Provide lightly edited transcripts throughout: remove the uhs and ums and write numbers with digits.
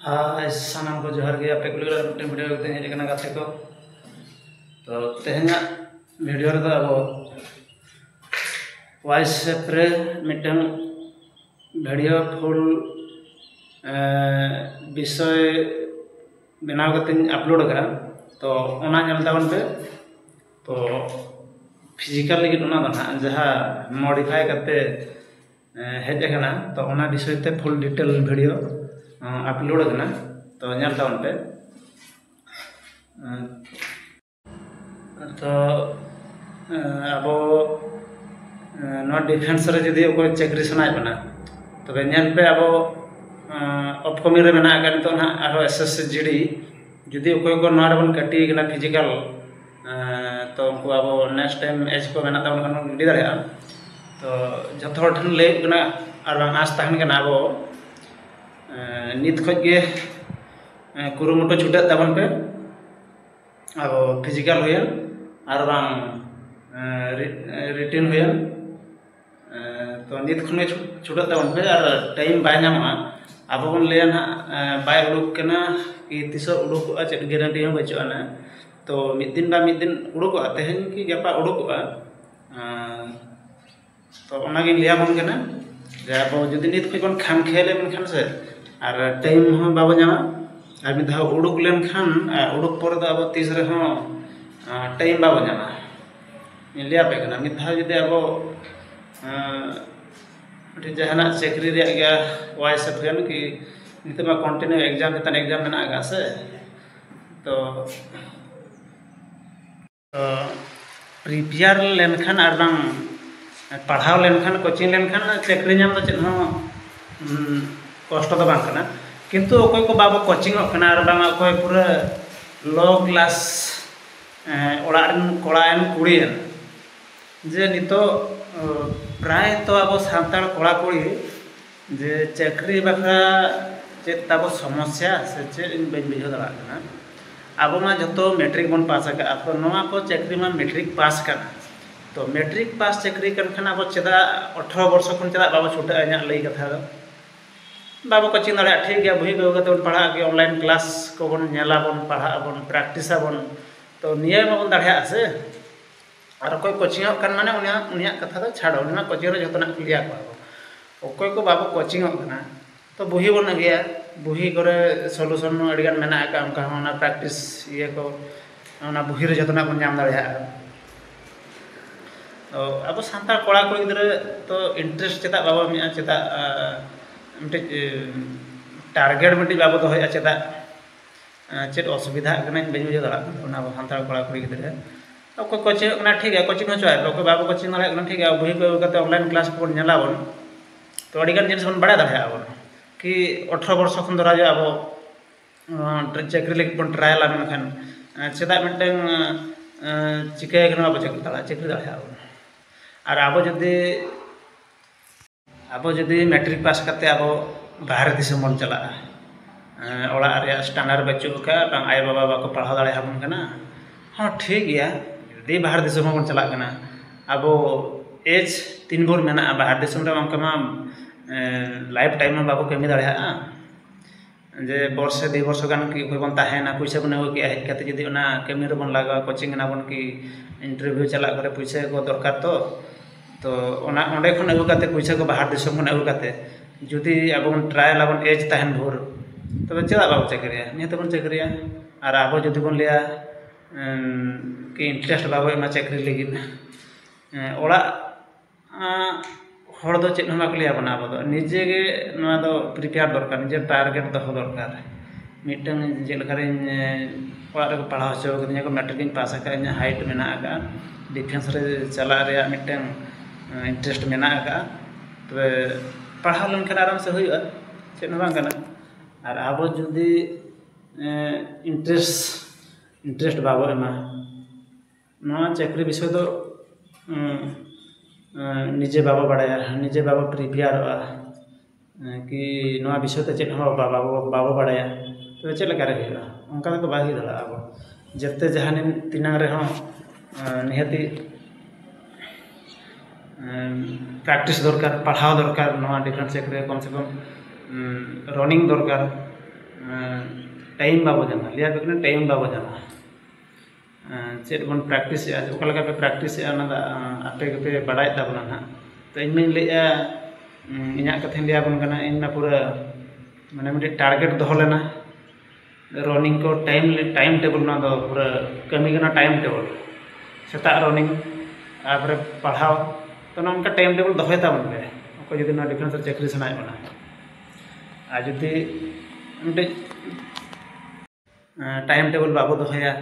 हाय सानाम को जोहार गे आपे कुली मिट्टे वीडियो को हेज कना गाते को तो तेहना वीडियो रे अब व्हाट्सएप रे मिट्टे वीडियो फुल विषय बनाव करते अपलोड करा तो ओना नेल ताबन पे तो फिजिकल लगी ओना दो ना जहाँ मॉडिफाई करते हेज कना तो ओना विषय ते फुल डिटेल वीडियो अपलोड करना तो नेल ताबन पे तो अब डिफेंस रे जदि कोई चाकरी सनाय बना तबे नेल पे अब अपकमिंग रे मेना का तो ना आरो एसएससी जीडी जदि कोई को नोर बन कटी गना फिजिकल तो उनको अब नेक्स्ट टाइम एज को मेना ताबन खान गिडी दाड़िया तो जतो हर ठन ले गना आर आस तहन गना अब नित खज गे कुरुमुटो छुटे ताबन पे अब फिजिकल हुए और रिटेन हुए तो नित खन छुटे ताबन पे और टाइम बाय नामा अब बन ले ना बाय उडुक कना कि तिस उडुक चेक गारंटी हम बचुआ ना तो मिद दिन उडुक तेहन कि गपा उडुक तो ओनागे लिया बन कना जे अब जदि नित खज बन खाम खेले मन खान से और टाइम हो बाबो जामा और मिद धाव उडुक लेन खान उडुक पर तो अब तीस रे हो टाइम बाबो जामा लिया पे कना मिद धाव जदि अब जहाना चाकरी रे गया व्हाट्सएप हेन कि नित मा कंटिन्यू एग्जाम तन एग्जाम मेना गा से तो प्रिपेयर लेन खान और बांग पढ़ाव लेन खान कोचिंग लेन खान चाकरी नाम तो चेत हो कष्ट तो बांग कना किंतु अकोय को बाबो कोचिंग कना और बांग अकोय पूरा लो क्लास ओड़ान कोड़ान कुड़ीन जे नितो प्राय तो अब सानताड़ कोड़ा कुड़ी जे चाकरी बाखरा चेत ताबो समस्या से चेत इन बन बुझाव दाड़ा कना अब मा जतो मैट्रिक बन पास का तो नोआ को चाकरी मा मैट्रिक पास करना तो मैट्रिक पास चाकरी कर खान अब चेदा 18 वर्ष खन चेदा बाबो छुटा इना लई कथा दो बाबो कोचिंग दाड़ा ठीक गया बही गो कते पढ़ा के ऑनलाइन क्लास को बन नेला बन पढ़ा बन प्रैक्टिस बन तो निये बन दाड़ा से और कोई कोचिंग कर माने उनिया कथा दो छाड़ो उनिया कोचिंग रे जतना क्लियर को कोई को बाबो कोचिंग करना तो बही बन गया बही करे सॉल्यूशन अडिगान मेना का उनका होना प्रैक्टिस ये को ओना बही रे जतना बन नाम दाड़ा तो अब सानतार कोड़ा को गिदरे तो इंटरेस्ट चेता बाबो मिया चेता मिटे टारगेट मिटे बाबो तो होया चेता चेत असुविधा कना बन बुझाव दाड़ा ओना सानतार कोड़ा को गिदरे कोई कोचिंग करना ठीक है कोचिंग हो चाहे कोई बाबो कोचिंग दाड़ा करना ठीक है बही को कते ऑनलाइन क्लास को नेला बन तो अडिगान जिनिस बन बड़ा दाड़ा बन कि 18 वर्ष खन धरा जो अब चाकरी लगे बन ट्रायल मेनखान चेदा मिटे चिकाय कना बाबो चाकरी दाड़ा और अब जदि मैट्रिक पास करते अब बाहर दिसम बन चला ओड़ा रे स्टैंडर्ड बच्चों का बांग आय बाबा बाको पढ़ाव दाड़ा बन कना हाँ ठीक गया जदि बाहर दिसम बन चला कना अब एज 3 भोर मेना बाहर दिसम रे बांग लाइफ टाइम में बाबो कमी दाड़ा जे वर्ष 2 वर्ष गान कि कोई बन ताहेना पैसा बन हो कि हेज कते जदि ओना कमी रे बन लागा कोचिंग ना बन कि इंटरव्यू चला करे पैसा को दरकार तो ओना ओंडे खन अगु कते पैसा को बाहर दिसम खन अगु कते जदि अब बन ट्रायल अब एज ताहेन भोर तबे चला बाबो चाकरिया नियत बन चाकरिया और अब जदि बन लिया कि इंटरेस्ट बाबो एमा चाकरी लगी ओड़ा हर दो चेत हमा लिया बना अब निजे गे नोआ दो प्रिपेयर दरकार निजे टारगेट दो दरकार मिटन जे लखारे ओड़ा रे पढ़ा हचो कदिया को मैट्रिक पास का इन हाइट मेना का डिफेंस रे चला रे मिटन इंटरेस्ट मेना का तो पढ़ा लन के आराम से हुआ चेत ना बांग कना और अब जदि इंटरेस्ट बाबो एमा नोआ चाकरी विषय तो निजे बाबो बाड़ाया निजे बाबो प्रिपेयर कि नोआ विषय तो चेत बाबो बाड़ाया तो चेत लगा रे उनका तो बाही दाड़ा अब जते जहान तीना रे हो निहति प्रैक्टिस दरकार पढ़ाव दरकार नोआ डिफेंस चाकरी कम से कम रनिंग दरकार टाइम बाबो जामा लिया पे टाइम बाबो जामा चेक बन प्रैक्टिस ओका पे प्रैक्टिस आपे पे बड़ाई ताबना ना तो इन में लिया इना कथे लिया बन कना इन पूरा माने मिटे टारगेट दो लेना रनिंग को टाइम टेबल ना दो पूरा कमी कना टाइम टेबल सेता रनिंग आपरे पढ़ाओ तो ना उनका टाइम टेबल दोहे ताबन पे ओको जदि ना डिफेंस चाकरी सनाय बना आ जदि मिटे टाइम टेबल बाबो दोहया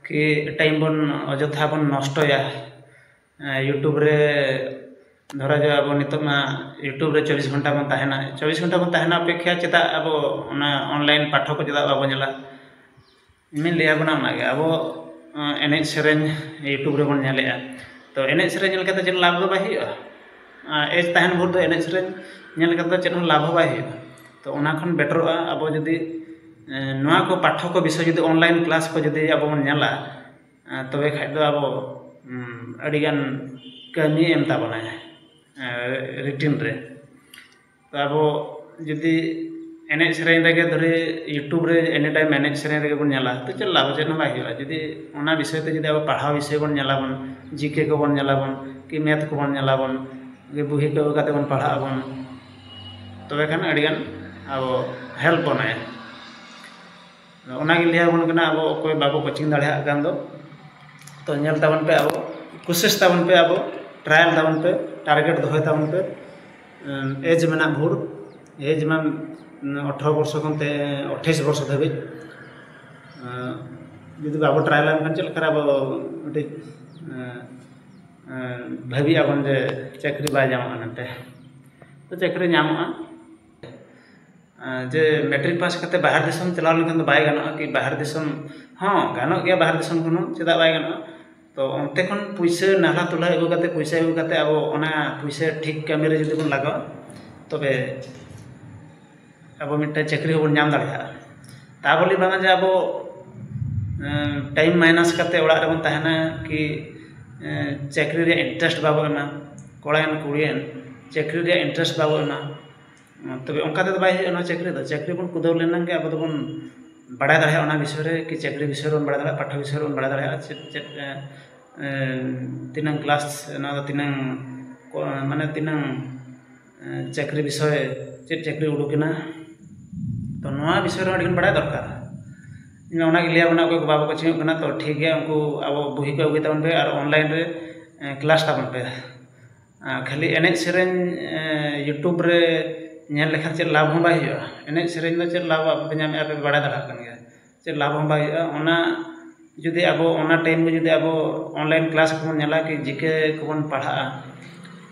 कि टाइम बन अजथा बन नष्टया यूट्यूब रे धरा जो अब नितमा यूट्यूब रे 24 घंटा बन ताहेना 24 घंटा बन ताहेना अपेक्षा चेता अब ऑनलाइन पाठो को चेता बाबो नेला इमिन लिया बना नागे अब एने सेरेन यूट्यूब रे बन नेलेया तो एने सेरेन नेल कते चेन लाभ दो बाय हुआ एज ताहेन भोर दो एने सेरेन नेल कते चेन लाभ बाय हुआ तो ओना खन बेटरआ अब जदी नवा को पाठो को विषय जदी ऑनलाइन क्लास को जदी अब बन नेला तबे खाय दो अब अडिगान कमी एम ताबना रिटिन रे तो अब जदि एने सेरेन रे धरे यूट्यूब रे एनी टाइम एने सेरेन रे बन नेला तो चल लाभ चेन बाय हुआ जदि ओना विषय ते जदि अब पढ़ाव विषय बन नेला बन जीके को बन नेला बन कि मैथ को बन नेला बन कि बुही को काते बन पढ़ा बन तबे खान अडिगान अब हेल्प बनाय ओना गे लिया बन कना अब कोई बाबू कोचिंग दाढ़ा गान दो तो नेल ताबन पे अब कोशिश ताबन पे अब ट्रायल ताबन पे टारगेट दोहे ताबन पे एज मेना भूर एज में 18 वर्ष खनते 28 वर्ष धाबी जदि बाबू ट्रायल खान चल कर अब मिटे भाभी आबन जे चाकरी बाय जामा नते तो चाकरी नामा जे मैट्रिक पास करते बाहर दिसम चलाव लेकिन बाय गानो कि बाहर दिसम हाँ गानो गया बाहर दिसम खन चेदा बाय गानो तो अंते खन पैसा नाला तुला एगो काते पैसा एगो काते अब ओना पैसा ठीक कमी रे जदि बन लगाओ तबे अब मिटे चाकरी बन नाम दाड़ा ता बोली बांगा जे अब टाइम माइनस करते ओड़ा रे बन ताहेना कि चाकरी रे इंटरेस्ट बाबो एमा कोड़ायन कुड़ियन चाकरी रे इंटरेस्ट बाबो एमा तबे उनका ते बाय होना चाकरी बन कुदव लेना के अब बन बड़ा दाड़ा ओना विषय रे कि चाकरी विषय बन बड़ा दाड़ा पाठ विषय बन बड़ा दाड़ा तिनंग क्लास ना तिनंग माने तिनंग चाकरी विषय चेक चाकरी उडुकिना तो नवा विषय रे अडिन बड़ा दरकार इन ओना के लिया बना कोई बाबू कोचिंग कना तो ठीक है उनको अब बुही को अगुई ताबन पे और ऑनलाइन रे क्लास ताबन पे खाली एने सेरेन यूट्यूब रे नेल लेखा चे लाभ हम बाय हुआ एने सेरेन दो चे लाभ आप नाम पे बड़ा दाड़ा कन गया चे लाभ हम बाय हुआ ओना जुदी अब ओना टाइम में जुदी अब ऑनलाइन क्लास को नेला कि जीके को बन पढ़ा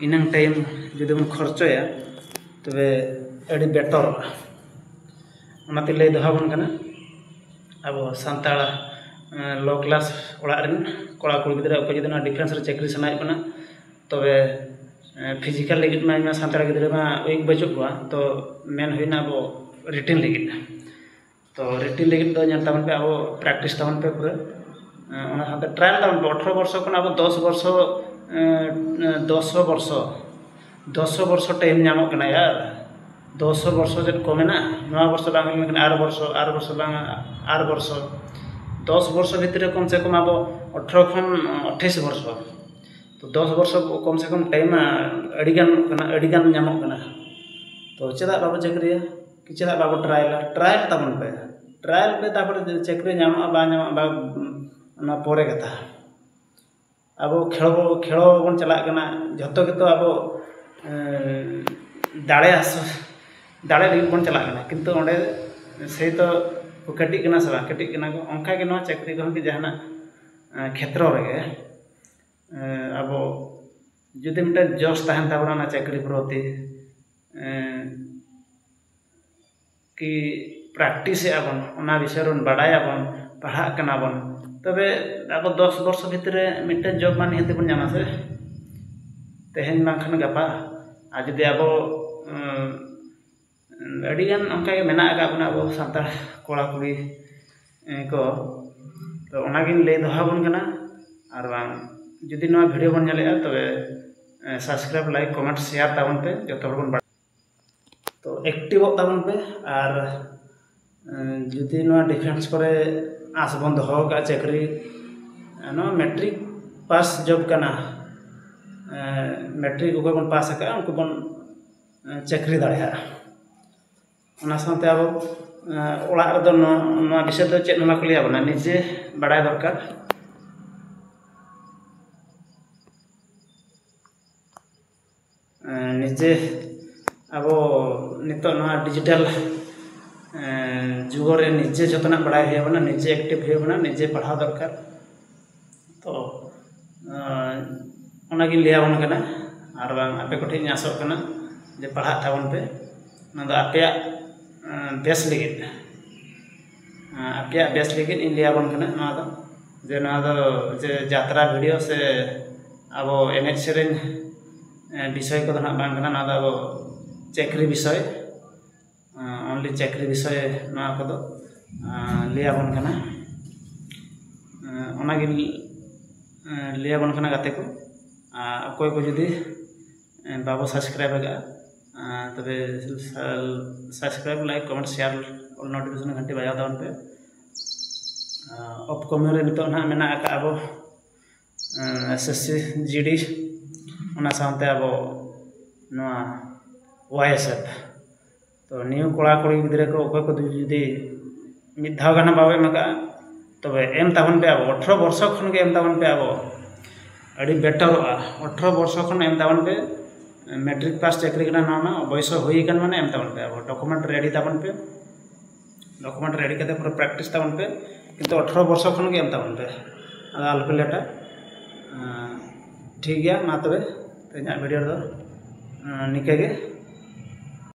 इनंग टाइम जुदी बन खर्चया तबे एडी बेटर ओना ते लay दहा बन कना अब सांताल लो क्लास ओड़ा रेन कोड़ा कुड़ी गिदरा को जदि ना डिफेंस रे चाकरी सनाय कना तबे फिजिकल लगित में सांताल गिदरा मा एक बजो को तो मेन होइना अब रिटिन लगित तो रिटिन लगित दो नेल ताबन पे अब प्रैक्टिस ताबन पे पूरा ओना साथे ट्रायल ताबन पे 18 वर्ष खन अब 10 वर्ष टाइम नामो कना यार 10 वर्ष जे कमेना 9 वर्ष बांग लेकिन 8 वर्ष बांग 8 वर्ष 10 वर्ष भीतर कम से कम अब 18 खन 28 वर्ष तो 10 वर्ष कम से कम टाइम अडिगान नामो कना तो चेदा बाबू चाकरी कि चेदा बाबू ट्रायल ताबन पे तापर चाकरी नामो बा नामो बा ना पोरे कथा अब खेलो बन चला कना जतो के तो अब दाड़े लगी बन चला कना किंतु ओंडे से तो कटी कना से कटी कना को अंका के नो चाकरी को कि जहाना क्षेत्र रे अब जुदी मिटे जोश ताहन ताबना ना चाकरी प्रति कि प्रैक्टिस आबन ओना विषय रन बड़ाय आबन पढ़ा कना बन तबे अब 10 वर्ष भीतर मिटे जॉब मान हेते बन जामा से तेहन माखन गपा आ जदि अब अडिगान अंका के मेना का बना अब सांताल कोड़ा कुड़ी को तो ओना गिन लay दोहा बन कना और बांग जुदी नवा वीडियो बन नेलेआ तबे सब्सक्राइब लाइक कमेंट शेयर ताबन पे जतो बन तो एक्टिव ताबन पे और जुदी डिफेंस करे आस बन दो चाकरी मैट्रिक पास जॉब करना मैट्रिक को बन पास उनको बन चाकरी दाड़ा अब ओड़ा विषय तो चेक को लिया बना निजे बड़ा दरकार निजे अब नित डिजिटल जुगरे निजे जतना बड़ा होना निजे एक्टिव होना निजे पढ़ा दरकार तो लियाबन और आपे को आसोग जे पढ़ा ताबन पे आपे बेस लगे आपे बेस लगे इन लियाबन जे जे यात्रा वीडियो से अब एने सेरें विषय को अब चाकरी विषय ओनली चाकरी विषय लियाबन लियाबन गाते को अकोय को जुदी बाबो सब्सक्राइब तब सब्सक्राइब लाइक कमेंट शेयर और नोटिफिकेशन घंटी बजा दावन पे अपकमिंग रे नितो ना मेना का अब एसएससी जीडी ओना सामते अब नोआ वाईएसएफ तो न्यू कोड़ा कोड़ी गिद्रे को अकोय को जुदी मिद धाव गाना बाबे मका तब एम ताबन पे अब 18 वर्ष खन के एम ताबन पे अब अड़ी बेटर 18 वर्ष खन एम ताबन पे मैट्रिक पास चाकरी करना बयस हुई माने एम ताबन पे अब डॉक्यूमेंट रेडी ताबन पे डॉक्यूमेंट रेडी करते पूरा प्रैक्टिस ताबन पे किंतु 18 वर्ष खन के एम ताबन पे आलपे लेटा ठीक गया मा तबे वीडियो दो निके गे।